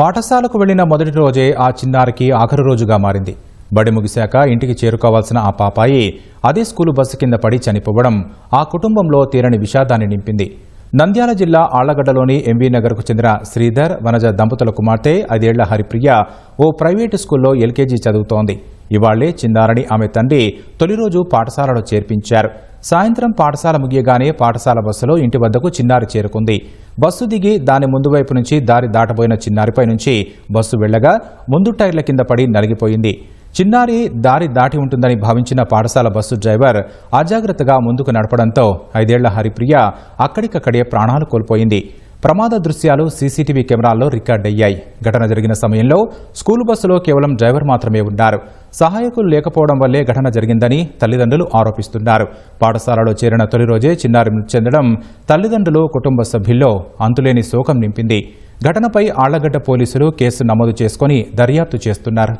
పాఠశాలకు వెళ్లిన మొదటి రోజే ఆ చిన్నారికి ఆఖరు రోజుగా మారింది. బడి ముగిశాక ఇంటికి చేరుకోవాల్సిన ఆ పాపాయి అదే స్కూలు బస్సు కింద పడి చనిపోవడం ఆ కుటుంబంలో తీరని విషాదాన్ని నింపింది. నంద్యాల జిల్లా ఆళ్లగడ్డలోని ఎంవీ నగర్కు చెందిన శ్రీధర్, వనజ దంపతుల కుమార్తె 5 ఏళ్ల హరిప్రియ ఓ ప్రైవేటు స్కూల్లో ఎల్కేజీ చదువుతోంది. ఇవాళ్లే చిన్నారని ఆమె తండ్రి తొలి రోజు పాఠశాలలో చేర్పించారు. సాయంత్రం పాఠశాల ముగియగానే పాఠశాల బస్సులో ఇంటి వద్దకు చిన్నారి చేరుకుంది. బస్సు దిగి దాని ముందు వైపు నుంచి దారి దాటబోయిన చిన్నారిపై నుంచి బస్సు వెళ్లగా ముందు టైర్ల కింద పడి నలిగిపోయింది. చిన్నారి దారి దాటి ఉంటుందని భావించిన పాఠశాల బస్సు డ్రైవర్ అజాగ్రత్తగా ముందుకు నడపడంతో 5 ఏళ్ల హరిప్రియ అక్కడికక్కడే ప్రాణాలు కోల్పోయింది. ప్రమాద దృశ్యాలు సీసీటీవీ కెమెరాల్లో రికార్డయ్యాయి. ఘటన జరిగిన సమయంలో స్కూలు బస్సులో కేవలం డ్రైవర్ మాత్రమే ఉన్నారు. సహాయకులు లేకపోవడం వల్లే ఘటన జరిగిందని తల్లిదండ్రులు ఆరోపిస్తున్నారు. పాఠశాలలో చేరిన తొలి రోజే చిన్నారి మృతి చెందడం తల్లిదండ్రులు, కుటుంబ సభ్యుల్లో అంతులేని శోకం నింపింది. ఘటనపై ఆళ్లగడ్డ పోలీసులు కేసు నమోదు చేసుకుని దర్యాప్తు చేస్తున్నారు.